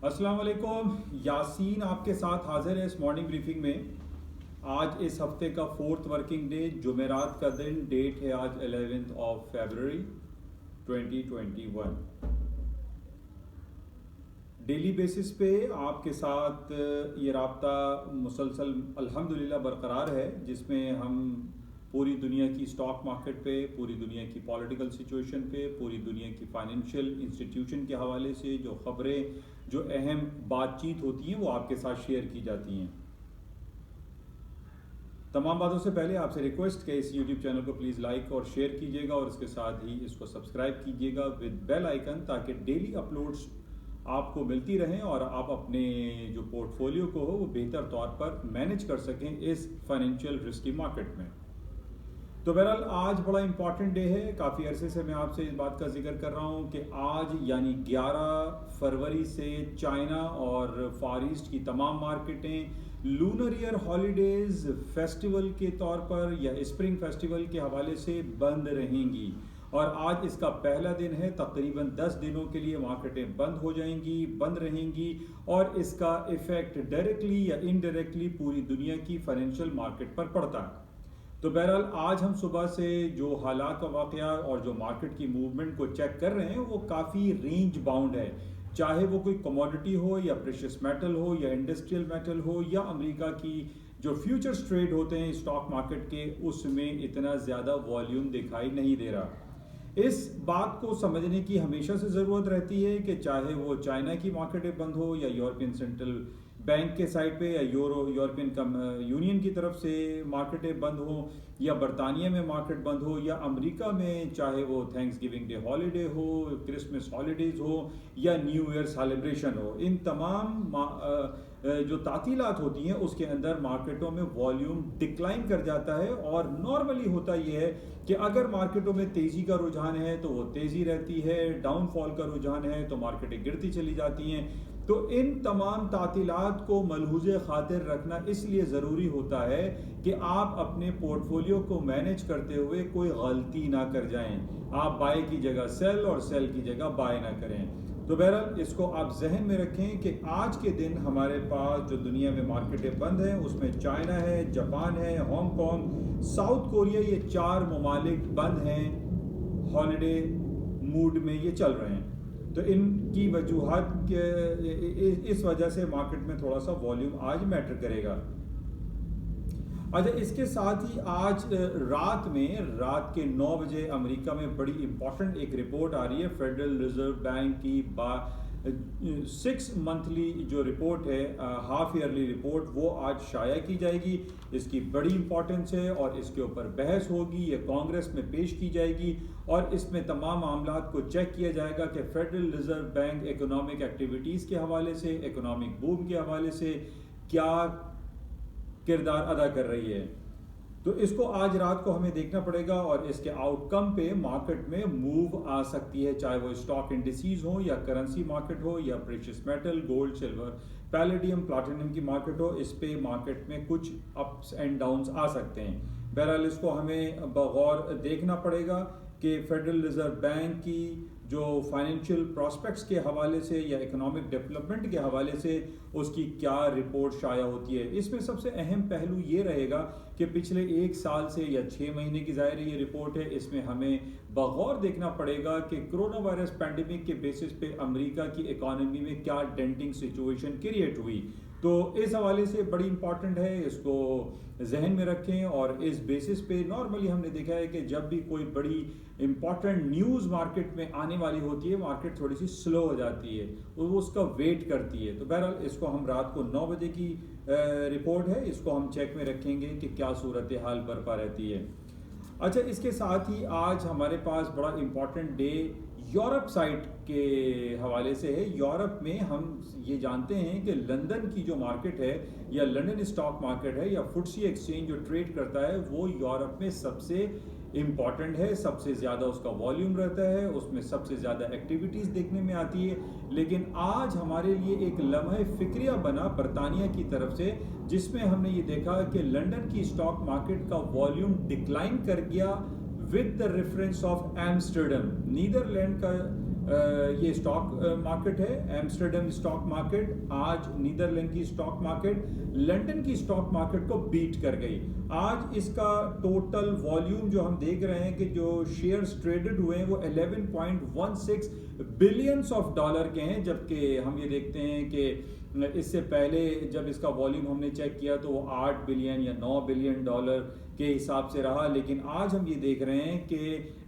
अस्सलाम वालेकुम। यासीन आपके साथ हाजिर है इस मॉर्निंग ब्रीफिंग में। आज इस हफ्ते का 4th वर्किंग डे, जुमेरात का दिन, डेट है आज 11 फरवरी 2021। डेली बेसिस पे आपके साथ ये राब्ता मुसलसल अल्हम्दुलिल्लाह बरकरार है, जिसमें हम पूरी दुनिया की स्टॉक मार्केट पे, पूरी दुनिया की पॉलिटिकल सिचुएशन पे, पूरी दुनिया की फाइनेंशियल इंस्टीट्यूशन के हवाले से जो खबरें, जो अहम बातचीत होती हैं वो आपके साथ शेयर की जाती हैं। तमाम बातों से पहले आपसे रिक्वेस्ट कि इस यूट्यूब चैनल को प्लीज़ लाइक और शेयर कीजिएगा और इसके साथ ही इसको सब्सक्राइब कीजिएगा विद बेल आइकन, ताकि डेली अपलोड्स आपको मिलती रहें और आप अपने जो पोर्टफोलियो को हो वो बेहतर तौर पर मैनेज कर सकें इस फाइनेंशियल रिस्की मार्केट में। तो बहरहाल आज बड़ा इंपॉर्टेंट डे है। काफ़ी अरसे से मैं आपसे इस बात का जिक्र कर रहा हूँ कि आज यानी 11 फरवरी से चाइना और फार ईस्ट की तमाम मार्केटें लूनर ईयर हॉलीडेज फेस्टिवल के तौर पर या स्प्रिंग फेस्टिवल के हवाले से बंद रहेंगी और आज इसका पहला दिन है। तकरीबन 10 दिनों के लिए मार्केटें बंद हो जाएंगी, बंद रहेंगी और इसका इफेक्ट डायरेक्टली या इनडायरेक्टली पूरी दुनिया की फाइनेंशियल मार्केट पर पड़ता है। तो बहरहाल आज हम सुबह से जो हालात का वाकया और जो मार्केट की मूवमेंट को चेक कर रहे हैं वो काफ़ी रेंज बाउंड है, चाहे वो कोई कमोडिटी हो या प्रेशियस मेटल हो या इंडस्ट्रियल मेटल हो या अमेरिका की जो फ्यूचर्स ट्रेड होते हैं स्टॉक मार्केट के, उसमें इतना ज़्यादा वॉल्यूम दिखाई नहीं दे रहा। इस बात को समझने की हमेशा से ज़रूरत रहती है कि चाहे वो चाइना की मार्केटें बंद हो या यूरोपियन सेंट्रल बैंक के साइड पे या यूरोपियन यूनियन की तरफ से मार्केटें बंद हो या बरतानिया में मार्केट बंद हो या अमेरिका में चाहे वो थैंक्स गिविंग डे हॉलीडे हो, क्रिसमस हॉलीडेज हो या न्यू ईयर सेलिब्रेशन हो, इन तमाम जो तातीलात होती हैं उसके अंदर मार्केटों में वॉल्यूम डिक्लाइन कर जाता है। और नॉर्मली होता यह है कि अगर मार्केटों में तेज़ी का रुझान है तो वो तेज़ी रहती है, डाउनफॉल का रुझान है तो मार्केटें गिरती चली जाती हैं। तो इन तमाम तातीलात को मलहूज़े खातिर रखना इसलिए ज़रूरी होता है कि आप अपने पोर्टफोलियो को मैनेज करते हुए कोई गलती ना कर जाएं। आप बाय की जगह सेल और सेल की जगह बाय ना करें। तो बहरहाल इसको आप जहन में रखें कि आज के दिन हमारे पास जो दुनिया में मार्केटें बंद हैं उसमें चाइना है, जापान है, हांगकांग, साउथ कोरिया, ये 4 ममालिक बंद हैं, हॉलीडे मूड में ये चल रहे हैं। तो इनकी वजूहात के इस वजह से मार्केट में थोड़ा सा वॉल्यूम आज मैटर करेगा। अच्छा, इसके साथ ही आज रात के 9 बजे अमेरिका में बड़ी इंपॉर्टेंट एक रिपोर्ट आ रही है फेडरल रिजर्व बैंक की 6 मंथली जो रिपोर्ट है, हाफ ईयरली रिपोर्ट, वो आज शाया की जाएगी। इसकी बड़ी इंपॉर्टेंस है और इसके ऊपर बहस होगी, ये कांग्रेस में पेश की जाएगी और इसमें तमाम मामलात को चेक किया जाएगा कि federal reserve bank economic activities के हवाले से, इकोनॉमिक बूम के हवाले से क्या किरदार अदा कर रही है। तो इसको आज रात को हमें देखना पड़ेगा और इसके आउटकम पे मार्केट में मूव आ सकती है, चाहे वो स्टॉक इंडिसीज हो या करेंसी मार्केट हो या precious metal, gold, silver, palladium, platinum की मार्केट हो। इस पे मार्केट में कुछ अप्स एंड डाउन्स आ सकते हैं। बहरहाल इसको हमें बगौर देखना पड़ेगा कि फेडरल रिजर्व बैंक की जो फाइनेंशियल प्रॉस्पेक्ट्स के हवाले से या इकोनॉमिक डेवलपमेंट के हवाले से उसकी क्या रिपोर्ट शाया होती है। इसमें सबसे अहम पहलू ये रहेगा कि पिछले 1 साल से या 6 महीने की ज़ाहिर ये रिपोर्ट है, इसमें हमें बगौर देखना पड़ेगा कि कोरोना वायरस पैंडेमिक के बेसिस पे अमेरिका की इकॉनमी में क्या डेंटिंग सिचुएशन क्रिएट हुई। तो इस हवाले से बड़ी इंपॉर्टेंट है, इसको जहन में रखें। और इस बेसिस पे नॉर्मली हमने देखा है कि जब भी कोई बड़ी इंपॉर्टेंट न्यूज़ मार्केट में आने वाली होती है, मार्केट थोड़ी सी स्लो हो जाती है और वो उसका वेट करती है। तो बहरहाल इसको हम रात को 9 बजे की रिपोर्ट है, इसको हम चेक में रखेंगे कि क्या सूरत हाल बरपा रहती है। अच्छा, इसके साथ ही आज हमारे पास बड़ा इंपॉर्टेंट डे यूरोप साइड के हवाले से है। यूरोप में हम ये जानते हैं कि लंदन की जो मार्केट है या लंदन स्टॉक मार्केट है या फुटसी एक्सचेंज जो ट्रेड करता है वो यूरोप में सबसे इम्पॉर्टेंट है, सबसे ज़्यादा उसका वॉल्यूम रहता है, उसमें सबसे ज़्यादा एक्टिविटीज़ देखने में आती है। लेकिन आज हमारे लिए एक लम्हे फिक्रिया बना बरतानिया की तरफ से, जिसमें हमने ये देखा कि लंदन की स्टॉक मार्केट का वॉल्यूम डिक्लाइन कर गया with the reference of Amsterdam. Netherlands का ये स्टॉक मार्केट है, एम्स्टर्डम स्टॉक मार्केट आज नीदरलैंड की स्टॉक मार्केट लंदन की स्टॉक मार्केट को बीट कर गई। आज इसका टोटल वॉल्यूम जो हम देख रहे हैं कि जो शेयर्स ट्रेडेड हुए हैं वो 11.16 बिलियंस ऑफ डॉलर के हैं, जबकि हम ये देखते हैं कि इससे पहले जब इसका वॉल्यूम हमने चेक किया तो वो 8 बिलियन या 9 बिलियन डॉलर के हिसाब से रहा। लेकिन आज हम ये देख रहे हैं कि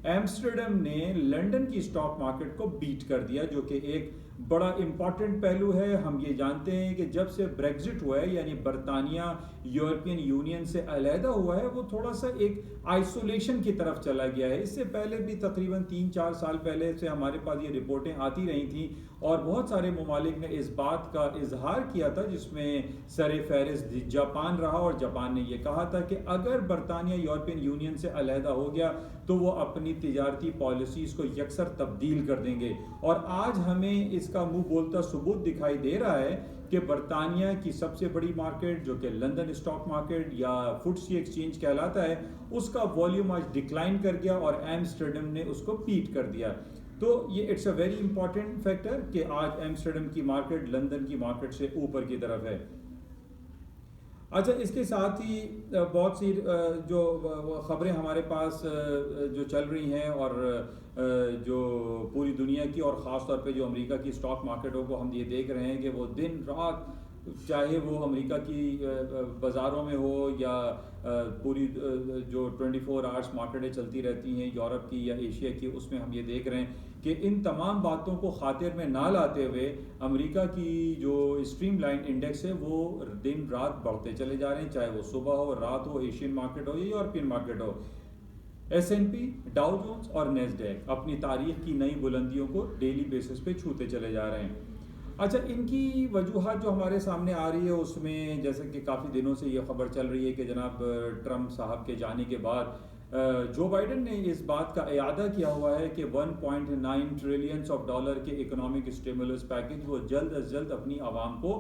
एम्स्टर्डम ने लंदन की स्टॉक मार्केट को बीट कर दिया, जो कि एक बड़ा इंपॉर्टेंट पहलू है। हम ये जानते हैं कि जब से ब्रेग्जिट हुआ है, यानी बरतानिया यूरोपियन यूनियन से अलहदा हुआ है, वो थोड़ा सा एक आइसोलेशन की तरफ चला गया है। इससे पहले भी तकरीबन 3-4 साल पहले से हमारे पास ये रिपोर्टें आती रही थी और बहुत सारे ममालिक ने इस बात का इजहार किया था, जिसमें सरे फहरिस्त जापान रहा और जापान ने यह कहा था कि अगर बरतानिया यूरोपियन यूनियन से अलहदा हो गया तो वो अपनी तिजारती पॉलिसीज को यकसर तब्दील कर देंगे। और आज हमें इसका मुंह बोलता सबूत दिखाई दे रहा है कि बरतानिया की सबसे बड़ी मार्केट जो कि लंदन स्टॉक मार्केट या फुट्सी एक्सचेंज कहलाता है, उसका वॉल्यूम आज डिक्लाइन कर गया और एम्स्टर्डम ने उसको बीट कर दिया। तो ये it's a very important factor कि आज एम्स्टर्डम की मार्केट लंदन की मार्केट से ऊपर की तरफ है। अच्छा, इसके साथ ही बहुत सी जो खबरें हमारे पास जो चल रही हैं और जो पूरी दुनिया की और ख़ास तौर पे जो अमेरिका की स्टॉक मार्केटों को हम ये देख रहे हैं कि वो दिन रात, चाहे वो अमेरिका की बाज़ारों में हो या पूरी जो 24 आवर्स मार्केटें चलती रहती हैं यूरोप की या एशिया की, उसमें हम ये देख रहे हैं कि इन तमाम बातों को खातिर में ना लाते हुए अमेरिका की जो स्ट्रीमलाइन इंडेक्स है वो दिन रात बढ़ते चले जा रहे हैं, चाहे वो सुबह हो, रात हो, एशियन मार्केट हो या यूरोपियन मार्केट हो। S&P, डाउ जोन्स और नेस्डैक अपनी तारीख की नई बुलंदियों को डेली बेसिस पे छूते चले जा रहे हैं। अच्छा, इनकी वजूहत जो हमारे सामने आ रही है उसमें जैसे कि काफ़ी दिनों से ये खबर चल रही है कि जनाब ट्रंप साहब के जाने के बाद जो बाइडन ने इस बात का इयादा किया हुआ है कि 1.9 ट्रिलियन ऑफ डॉलर के इकोनॉमिक स्टिमुलस पैकेज वो जल्द अज जल्द अपनी आवाम को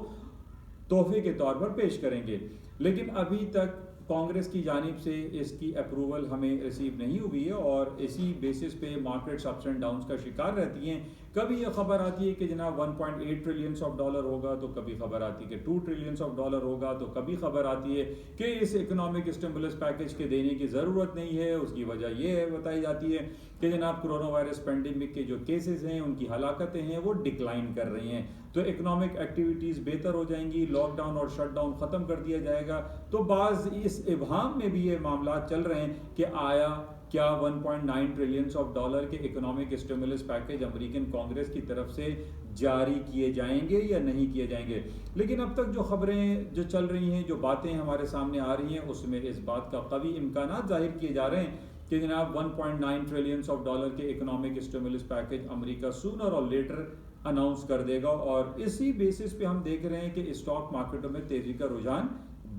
तोहफे के तौर पर पेश करेंगे। लेकिन अभी तक कांग्रेस की जानिब से इसकी अप्रूवल हमें रिसीव नहीं हुई है और इसी बेसिस पे मार्केट्स अप्स एंड डाउन्स का शिकार रहती हैं। कभी ये खबर आती है कि जनाब 1.8 ट्रिलियन ऑफ डॉलर होगा, तो कभी खबर आती है कि 2 ट्रिलियन ऑफ डॉलर होगा, तो कभी खबर आती है कि इस इकोनॉमिक स्टिमुलस पैकेज के देने की ज़रूरत नहीं है। उसकी वजह यह बताई जाती है कि जनाब कोरोना वायरस पेंडेमिक के जो केसेस हैं, उनकी हलाकतें हैं, वो डिक्लाइन कर रही हैं, तो इकोनॉमिक एक्टिविटीज़ बेहतर हो जाएंगी, लॉकडाउन और शटडाउन ख़त्म कर दिया जाएगा। तो बाज़ इस इबहाम में भी ये मामला चल रहे हैं कि आया क्या 1.9 ट्रिलियन ऑफ डॉलर के economic stimulus package American Congress की तरफ से जारी किए जाएंगे या नहीं किए जाएंगे। लेकिन अब तक जो खबरें जो चल रही हैं, जो बातें हमारे सामने आ रही हैं, उसमें इस बात का कवी इम्कानात जाहिर किए जा रहे हैं कि जनाब 1.9 ट्रिलियन ऑफ डॉलर के economic stimulus package America sooner और लेटर अनाउंस कर देगा। और इसी बेसिस पे हम देख रहे हैं कि स्टॉक मार्केटों में तेजी का रुझान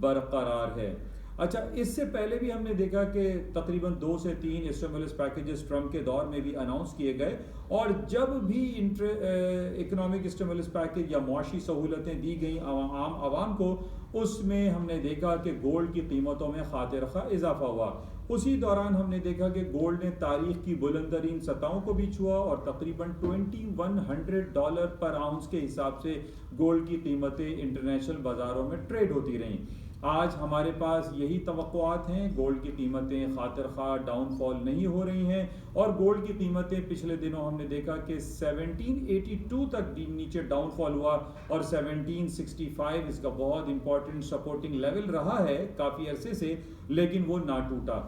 बरकरार है। अच्छा, इससे पहले भी हमने देखा कि तकरीबन 2 से 3 स्टिमुलस पैकेजेस ट्रंप के दौर में भी अनाउंस किए गए और जब भी इकोनॉमिक स्टिमुलस पैकेज या मुआशी सहूलतें दी गई आम आवाम को, उसमें हमने देखा कि गोल्ड की कीमतों में खातिर खा इजाफा हुआ। उसी दौरान हमने देखा कि गोल्ड ने तारीख की बुलंदतरीन सतहों को भी छुआ और तकरीबन $2100 पर आउंस के हिसाब से गोल्ड की कीमतें इंटरनेशनल बाजारों में ट्रेड होती रहीं। आज हमारे पास यही तवक्कुआत हैं, गोल्ड की कीमतें खातिर खा डाउनफॉल नहीं हो रही हैं और गोल्ड की कीमतें पिछले दिनों हमने देखा कि 1782 तक नीचे डाउनफॉल हुआ और 1765 इसका बहुत इंपॉर्टेंट सपोर्टिंग लेवल रहा है काफ़ी अरसे से, लेकिन वो ना टूटा।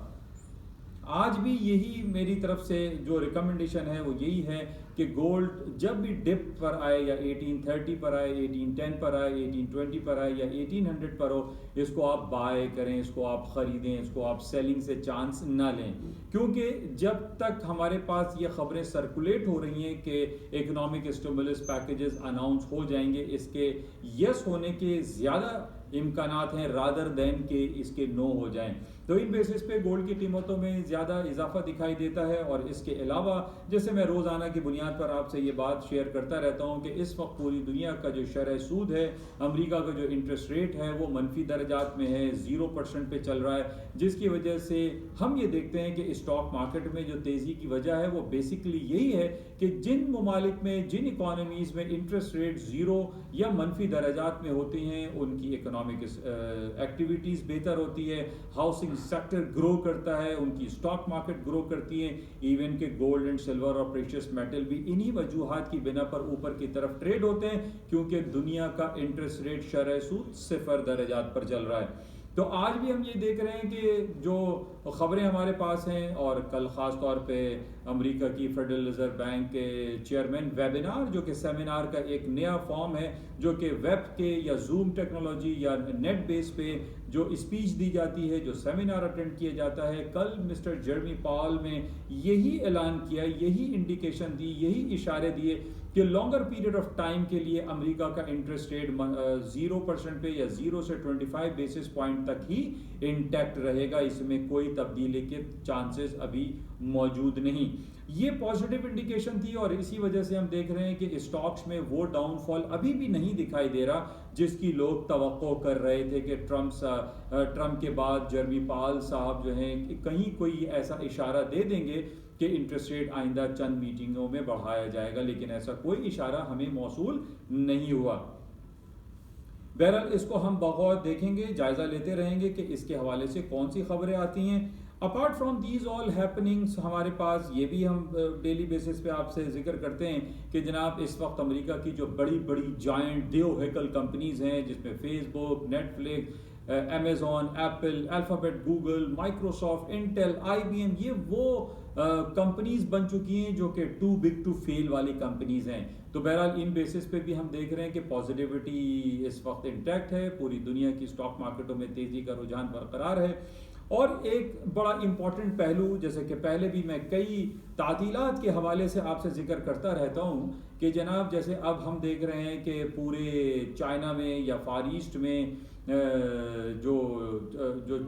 आज भी यही मेरी तरफ से जो रिकमेंडेशन है वो यही है कि गोल्ड जब भी डिप पर आए या 1830 पर आए, 1810 पर आए, 1820 पर आए या 1800 पर हो, इसको आप बाय करें, इसको आप ख़रीदें, इसको आप सेलिंग से चांस ना लें। क्योंकि जब तक हमारे पास ये खबरें सर्कुलेट हो रही हैं कि इकोनॉमिक स्टिमुलस पैकेजेस अनाउंस हो जाएंगे, इसके यस होने के ज़्यादा इम्कानात हैं रादर देन के इसके नो हो जाएं। तो इन बेसिस पे गोल्ड की कीमतों में ज़्यादा इजाफा दिखाई देता है। और इसके अलावा जैसे मैं रोज़ाना की बुनियाद पर आपसे ये बात शेयर करता रहता हूँ कि इस वक्त पूरी दुनिया का जो शरह सूद है, अमेरिका का जो इंटरेस्ट रेट है वो मनफी दर्जात में है, 0% पे चल रहा है, जिसकी वजह से हम ये देखते हैं कि स्टॉक मार्केट में जो तेज़ी की वजह है वो बेसिकली यही है कि जिन ममालिक में, जिन इकॉनमीज़ में इंटरेस्ट रेट ज़ीरो या मनफी दर्जात में होती हैं उनकी इकोनॉमिक एक्टिविटीज़ बेहतर होती है, हाउसिंग सेक्टर ग्रो करता है, उनकी स्टॉक मार्केट ग्रो करती है। इवन के गोल्ड एंड सिल्वर और प्रेशियस मेटल भी इन्हीं वजूहात की बिना पर ऊपर की तरफ ट्रेड होते हैं, क्योंकि दुनिया का इंटरेस्ट रेट शरह सूद 0 दर्जात पर चल रहा है। तो आज भी हम ये देख रहे हैं कि जो ख़बरें हमारे पास हैं, और कल ख़ास तौर पे अमेरिका की फेडरल रिजर्व बैंक के चेयरमैन वेबिनार, जो कि सेमिनार का एक नया फॉर्म है, जो कि वेब के या जूम टेक्नोलॉजी या नेट बेस पे जो स्पीच दी जाती है, जो सेमिनार अटेंड किया जाता है, कल मिस्टर जेरेमी पावल ने यही ऐलान किया, यही इंडिकेशन दी, यही इशारे दिए कि लॉन्गर पीरियड ऑफ टाइम के लिए अमेरिका का इंटरेस्ट रेट 0% पे या 0 से 25 बेसिस पॉइंट तक ही इंटैक्ट रहेगा, इसमें कोई तब्दीली के चांसेस अभी मौजूद नहीं। ये पॉजिटिव इंडिकेशन थी, और इसी वजह से हम देख रहे हैं कि स्टॉक्स में वो डाउनफॉल अभी भी नहीं दिखाई दे रहा जिसकी लोग तवक्को कर रहे थे कि ट्रम्प के बाद जेरेमी पावल साहब जो हैं कहीं कोई ऐसा इशारा दे देंगे कि इंटरेस्ट रेट आइंदा चंद मीटिंगों में बढ़ाया जाएगा, लेकिन ऐसा कोई इशारा हमें मौसूल नहीं हुआ। बहरहाल इसको हम बगौर देखेंगे, जायजा लेते रहेंगे कि इसके हवाले से कौन सी खबरें आती हैं। Apart from these all happenings हमारे पास ये भी हम डेली बेसिस पे आपसे जिक्र करते हैं कि जनाब इस वक्त अमेरिका की जो बड़ी बड़ी जायंट देवहैकल कंपनीज हैं, जिसमें Facebook, Netflix, Amazon, Apple, alphabet, Google, Microsoft, Intel, IBM, ये वो कंपनीज बन चुकी हैं जो कि टू बिग टू फेल वाली कंपनीज हैं। तो बहरहाल इन बेसिस पे भी हम देख रहे हैं कि पॉजिटिविटी इस वक्त इंटैक्ट है, पूरी दुनिया की स्टॉक मार्केटों में तेजी का रुझान बरकरार है। और एक बड़ा इंपॉर्टेंट पहलू, जैसे कि पहले भी मैं कई तातीलात के हवाले से आपसे जिक्र करता रहता हूँ कि जनाब जैसे अब हम देख रहे हैं कि पूरे चाइना में या फार ईस्ट में जो जो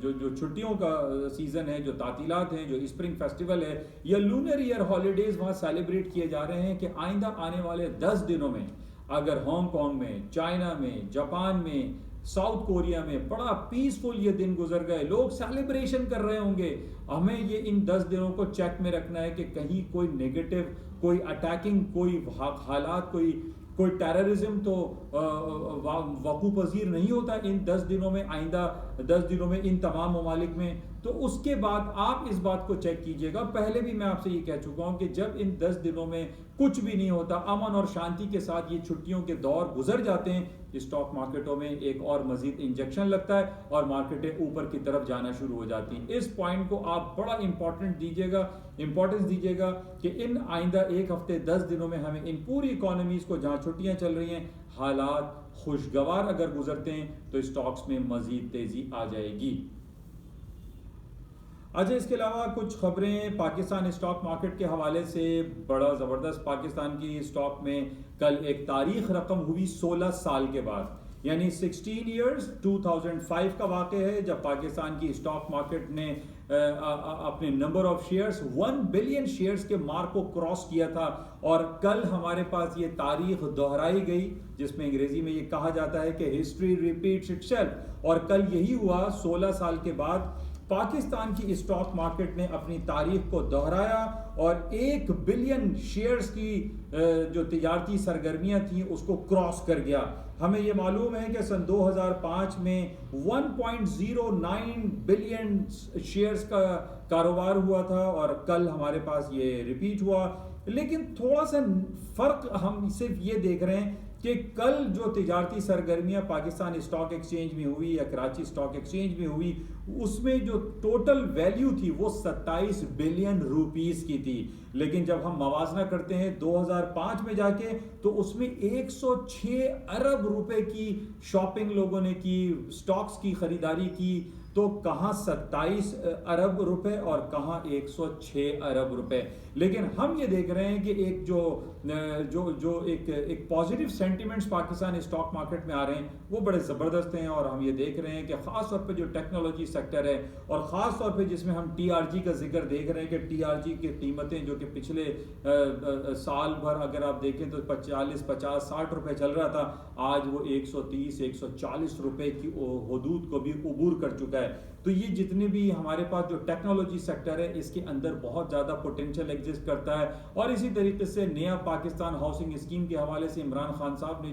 जो जो छुट्टियों का सीज़न है, जो तातीलात हैं, जो स्प्रिंग फेस्टिवल है या लूनर ईयर हॉलीडेज़ वहाँ सेलिब्रेट किए जा रहे हैं कि आइंदा आने वाले 10 दिनों में अगर हांगकांग में, चाइना में, जापान में, साउथ कोरिया में बड़ा पीसफुल ये दिन गुजर गए, लोग सेलिब्रेशन कर रहे होंगे, हमें ये इन 10 दिनों को चेक में रखना है कि कहीं कोई नेगेटिव, कोई अटैकिंग, कोई हालात, कोई टेररिज्म तो वकू पजीर नहीं होता इन 10 दिनों में, आइंदा 10 दिनों में इन तमाम ममालिक में। तो उसके बाद आप इस बात को चेक कीजिएगा। पहले भी मैं आपसे ये कह चुका हूं कि जब इन 10 दिनों में कुछ भी नहीं होता, अमन और शांति के साथ ये छुट्टियों के दौर गुजर जाते हैं, स्टॉक मार्केटों में एक और मजीद इंजेक्शन लगता है और मार्केटें ऊपर की तरफ जाना शुरू हो जाती हैं। इस पॉइंट को आप बड़ा इंपॉर्टेंस दीजिएगा कि इन आइंदा एक हफ्ते 10 दिनों में हमें इन पूरी इकोनॉमीज को, जहां छुट्टियां चल रही हैं, हालात खुशगवार अगर गुजरते हैं तो स्टॉक्स में मजीद तेजी आ जाएगी। अच्छा, इसके अलावा कुछ खबरें पाकिस्तान स्टॉक मार्केट के हवाले से। बड़ा ज़बरदस्त पाकिस्तान की स्टॉक में कल एक तारीख रकम हुई 16 साल के बाद, यानी 16 ईयर्स 2005 का वाक़या है जब पाकिस्तान की स्टॉक मार्केट ने अपने number of shares 1 billion shares के मार्क को क्रॉस किया था। और कल हमारे पास ये तारीख दोहराई गई, जिसमें अंग्रेजी में ये कहा जाता है कि हिस्ट्री रिपीट्स इटसेल्फ। और कल यही हुआ, 16 साल के बाद पाकिस्तान की स्टॉक मार्केट ने अपनी तारीख को दोहराया और 1 बिलियन शेयर्स की जो तिजारती सरगर्मियां थी उसको क्रॉस कर गया। हमें यह मालूम है कि सन 2005 में 1.09 बिलियन शेयर्स का कारोबार हुआ था और कल हमारे पास ये रिपीट हुआ। लेकिन थोड़ा सा फर्क हम सिर्फ ये देख रहे हैं कि कल जो तिजारती सरगर्मियां पाकिस्तान स्टॉक एक्सचेंज में हुई या कराची स्टॉक एक्सचेंज में हुई, उसमें जो टोटल वैल्यू थी वो 27 बिलियन रुपीस की थी। लेकिन जब हम मवाजना करते हैं 2005 में जाके, तो उसमें 106 अरब रुपए की शॉपिंग लोगों ने की, स्टॉक्स की खरीदारी की तो कहाँ 27 अरब रुपए और कहाँ 106 अरब रुपए। लेकिन हम ये देख रहे हैं कि एक एक positive sentiments Pakistan stock market में आ रहे हैं वो बड़े ज़बरदस्त हैं। और हम ये देख रहे हैं कि ख़ास तौर पे जो टेक्नोलॉजी सेक्टर है और ख़ास तौर पे जिसमें हम टीआरजी का जिक्र देख रहे हैं कि टीआरजी की कीमतें जो कि पिछले साल भर अगर आप देखें तो 40, 50, 60 रुपए चल रहा था, आज वो 130, 140 रुपए की हदूद को भी उबूर कर चुका है। तो ये जितने भी हमारे पास जो टेक्नोलॉजी सेक्टर है इसके अंदर बहुत ज़्यादा पोटेंशियल एग्जिस्ट करता है। और इसी तरीके से नया पाकिस्तान हाउसिंग स्कीम के हवाले से इमरान खान साहब ने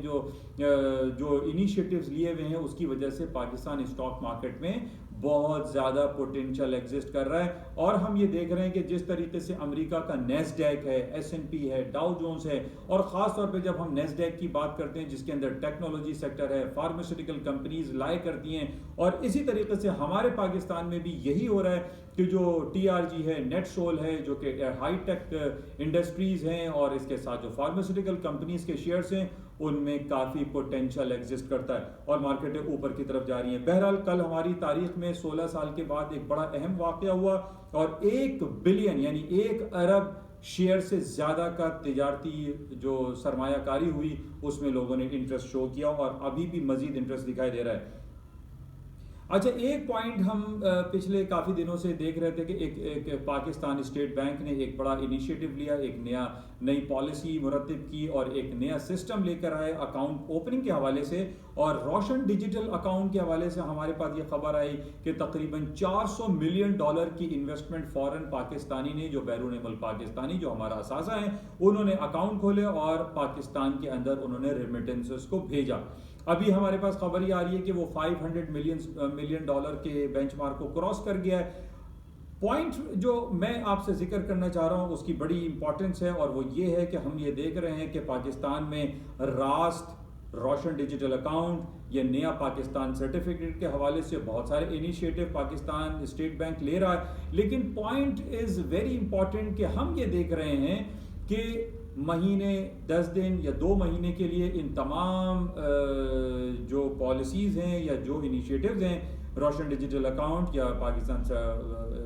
जो इनिशिएटिव्स लिए हुए हैं उसकी वजह से पाकिस्तान स्टॉक मार्केट में बहुत ज़्यादा पोटेंशियल एग्जिस्ट कर रहा है। और हम ये देख रहे हैं कि जिस तरीके से अमेरिका का नेस्डैक है, S&P है, डाउ जोन्स है, और ख़ास तौर पे जब हम नेस्डैक की बात करते हैं जिसके अंदर टेक्नोलॉजी सेक्टर है, फार्मास्यूटिकल कंपनीज लाए करती हैं, और इसी तरीके से हमारे पाकिस्तान में भी यही हो रहा है कि जो TRG है, नेटसोल है, जो कि हाईटेक इंडस्ट्रीज हैं, और इसके साथ जो फार्मास्यूटिकल कंपनीज के शेयर्स हैं उनमें काफ़ी पोटेंशियल एग्जिस्ट करता है और मार्केटें ऊपर की तरफ जा रही हैं। बहरहाल कल हमारी तारीख में 16 साल के बाद एक बड़ा अहम वाक़या हुआ और 1 बिलियन यानी 1 अरब शेयर से ज़्यादा का तिजारती जो सरमायाकारी हुई उसमें लोगों ने इंटरेस्ट शो किया और अभी भी मज़ीद इंटरेस्ट दिखाई दे रहा है। अच्छा, एक पॉइंट हम पिछले काफ़ी दिनों से देख रहे थे कि एक पाकिस्तान स्टेट बैंक ने एक बड़ा इनिशिएटिव लिया, एक नई पॉलिसी मुरतब की और एक नया सिस्टम लेकर आए अकाउंट ओपनिंग के हवाले से। और रोशन डिजिटल अकाउंट के हवाले से हमारे पास ये खबर आई कि तकरीबन $400 मिलियन की इन्वेस्टमेंट फॉरेन पाकिस्तानी ने, जो बैरून मुल्क पाकिस्तानी जो हमारा असासा है, उन्होंने अकाउंट खोले और पाकिस्तान के अंदर उन्होंने रेमिटेंसेस को भेजा। अभी हमारे पास खबर ये आ रही है कि वो $500 मिलियन के बेंचमार्क को क्रॉस कर गया है। पॉइंट जो मैं आपसे जिक्र करना चाह रहा हूँ उसकी बड़ी इंपॉर्टेंस है और वो ये है कि हम ये देख रहे हैं कि पाकिस्तान में रास्ट, रोशन डिजिटल अकाउंट, या नया पाकिस्तान सर्टिफिकेट के हवाले से बहुत सारे इनिशिएटिव पाकिस्तान स्टेट बैंक ले रहा है। लेकिन पॉइंट इज़ वेरी इंपॉर्टेंट कि हम ये देख रहे हैं कि महीने, 10 दिन या 2 महीने के लिए इन तमाम जो पॉलिसीज़ हैं या जो इनिशिएटिव्स हैं, रोशन डिजिटल अकाउंट या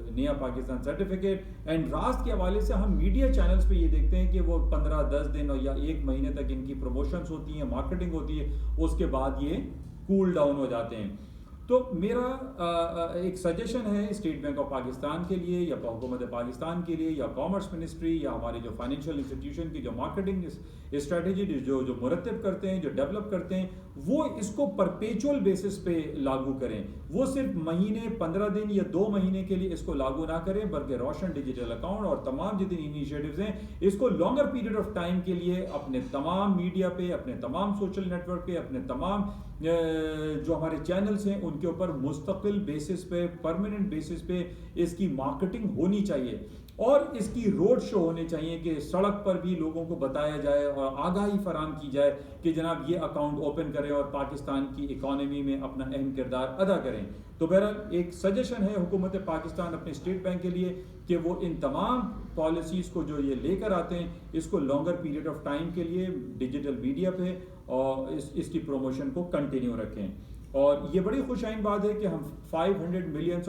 नया पाकिस्तान सर्टिफिकेट एंड रास्ट के हवाले से हम मीडिया चैनल्स पे ये देखते हैं कि वो 15-10 दिन या 1 महीने तक इनकी प्रमोशंस होती हैं, मार्केटिंग होती है, उसके बाद ये कूल डाउन हो जाते हैं। तो मेरा एक सजेशन है स्टेट बैंक ऑफ पाकिस्तान के लिए या हुकूमत पाकिस्तान के लिए या कॉमर्स मिनिस्ट्री या हमारे जो फाइनेंशियल इंस्टीट्यूशन की जो मार्केटिंग स्ट्रेटजी जो मुरतब करते हैं, जो डेवलप करते हैं, वो इसको परपेचुअल बेसिस पे लागू करें। वो सिर्फ महीने, 15 दिन या 2 महीने के लिए इसको लागू ना करें, बल्कि रोशन डिजिटल अकाउंट और तमाम जितनी इनिशिएटिव्स हैं इसको लॉन्गर पीरियड ऑफ टाइम के लिए अपने तमाम मीडिया पे, अपने तमाम सोशल नेटवर्क पे, अपने तमाम जो हमारे चैनल्स हैं उनके ऊपर मुस्तकिल बेसिस पे, परमानेंट बेसिस पे इसकी मार्केटिंग होनी चाहिए और इसकी रोड शो होने चाहिए कि सड़क पर भी लोगों को बताया जाए और आगाही फराम की जाए कि जनाब ये अकाउंट ओपन करें और पाकिस्तान की इकॉनमी में अपना अहम किरदार अदा करें। तो बहरहाल एक सजेशन है हुकूमत पाकिस्तान अपने स्टेट बैंक के लिए कि वो इन तमाम पॉलिसीज़ को जो ये लेकर आते हैं इसको लॉन्गर पीरियड ऑफ टाइम के लिए डिजिटल मीडिया पे और इसकी प्रमोशन को कंटिन्यू रखें। और ये बड़ी खुशाइन बात है कि हम $500 मिलियन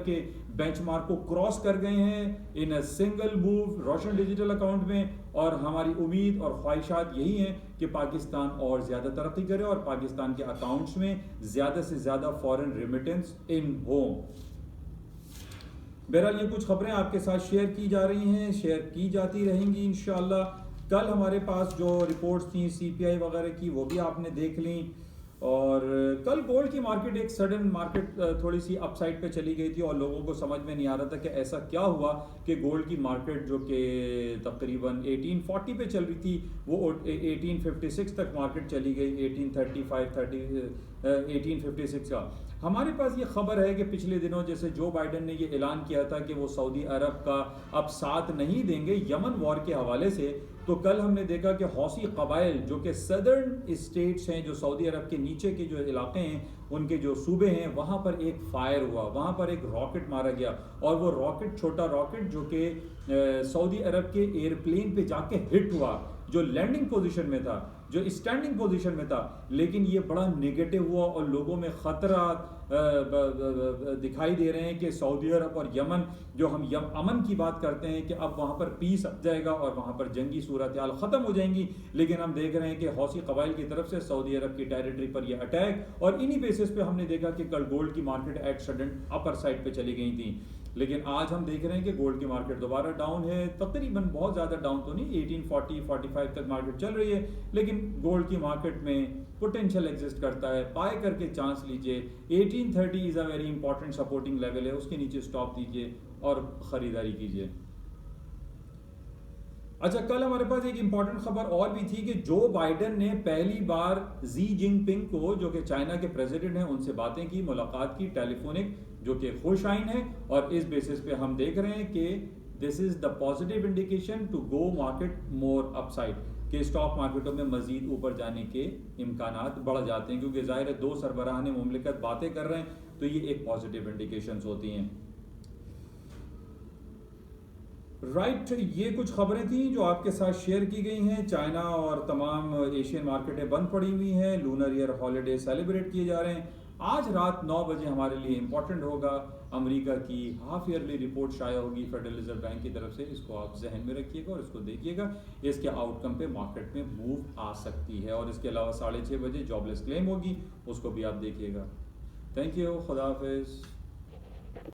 के बेंचमार्क को क्रॉस कर गए हैं in a single move Roshan digital account में। और हमारी उम्मीद और ख्वाहिशात यही हैं कि पाकिस्तान और ज़्यादा तरक्की करे और पाकिस्तान के अकाउंट्स में ज़्यादा से ज़्यादा फॉरेन रेमिटेंस इन हो। बहरहाल ये कुछ खबरें आपके साथ शेयर की जा रही हैं, शेयर की जाती रहेंगी इंशाअल्लाह। कल हमारे पास जो रिपोर्ट्स थी CPI वगैरह की वो भी आपने देख ली। और कल गोल्ड की मार्केट एक सडन मार्केट थोड़ी सी अपसाइड पे चली गई थी और लोगों को समझ में नहीं आ रहा था कि ऐसा क्या हुआ कि गोल्ड की मार्केट जो कि तकरीबन 1840 पे चल रही थी वो 1856 तक मार्केट चली गई, 1856 का। हमारे पास ये खबर है कि पिछले दिनों जैसे जो बाइडन ने ये ऐलान किया था कि वो सऊदी अरब का अब साथ नहीं देंगे यमन वॉर के हवाले से, तो कल हमने देखा कि हौसी कबाइल जो कि सदर्न स्टेट्स हैं, जो सऊदी अरब के नीचे के जो इलाके हैं, उनके जो सूबे हैं, वहाँ पर एक फायर हुआ, वहाँ पर एक रॉकेट मारा गया और वो रॉकेट, छोटा रॉकेट जो कि सऊदी अरब के एयरप्लेन पे जाके हिट हुआ, जो लैंडिंग पोजीशन में था, जो स्टैंडिंग पोजीशन में था, लेकिन ये बड़ा नेगेटिव हुआ और लोगों में खतरा दिखाई दे रहे हैं कि सऊदी अरब और यमन, जो हम अमन की बात करते हैं कि अब वहाँ पर पीस आ जाएगा और वहाँ पर जंगी सूरत हाल ख़त्म हो जाएंगी, लेकिन हम देख रहे हैं कि हौसी कबाइल की तरफ से सऊदी अरब की टेरिटरी पर यह अटैक, और इन्हीं बेसिस पे हमने देखा कि कल गोल्ड की market at sudden upper side पे चली गई थी। लेकिन आज हम देख रहे हैं कि गोल्ड की मार्केट दोबारा डाउन है, तकरीबन बहुत ज़्यादा डाउन तो नहीं, 1840-45 तक मार्केट चल रही है, लेकिन गोल्ड की मार्केट में पोटेंशियल एग्जिस्ट करता है, बाय करके चांस लीजिए। 1830 is a very important supporting level है, उसके नीचे स्टॉप दीजिए और ख़रीदारी कीजिए। अच्छा, कल हमारे पास एक इंपॉर्टेंट खबर और भी थी कि जो बाइडेन ने पहली बार जी जिनपिंग को, जो कि चाइना के प्रेसिडेंट हैं, उनसे बातें की, मुलाकात की टेलीफोनिक, जो कि खुश आइन है, और इस बेसिस पे हम देख रहे हैं कि this is the positive indication to go market more upside, कि स्टॉक मार्केटों में मजीद ऊपर जाने के इम्कानात बढ़ जाते हैं, क्योंकि जाहिर है दो सरबराहान मुमलिकत बातें कर रहे हैं, तो ये एक पॉजिटिव इंडिकेशंस होती हैं। राइट, ये कुछ खबरें थी जो आपके साथ शेयर की गई हैं। चाइना और तमाम एशियन मार्केटें बंद पड़ी हुई हैं, लूनर ईयर हॉलीडे सेलिब्रेट किए जा रहे हैं। आज रात 9 बजे हमारे लिए इंपॉर्टेंट होगा, अमेरिका की हाफ ईयरली रिपोर्ट शाया होगी फेडरल रिजर्व बैंक की तरफ से, इसको आप जहन में रखिएगा और इसको देखिएगा, इसके आउटकम पे मार्केट में मूव आ सकती है। और इसके अलावा 6:30 बजे जॉबलेस क्लेम होगी, उसको भी आप देखिएगा। थैंक यू, खुदा हाफिज़।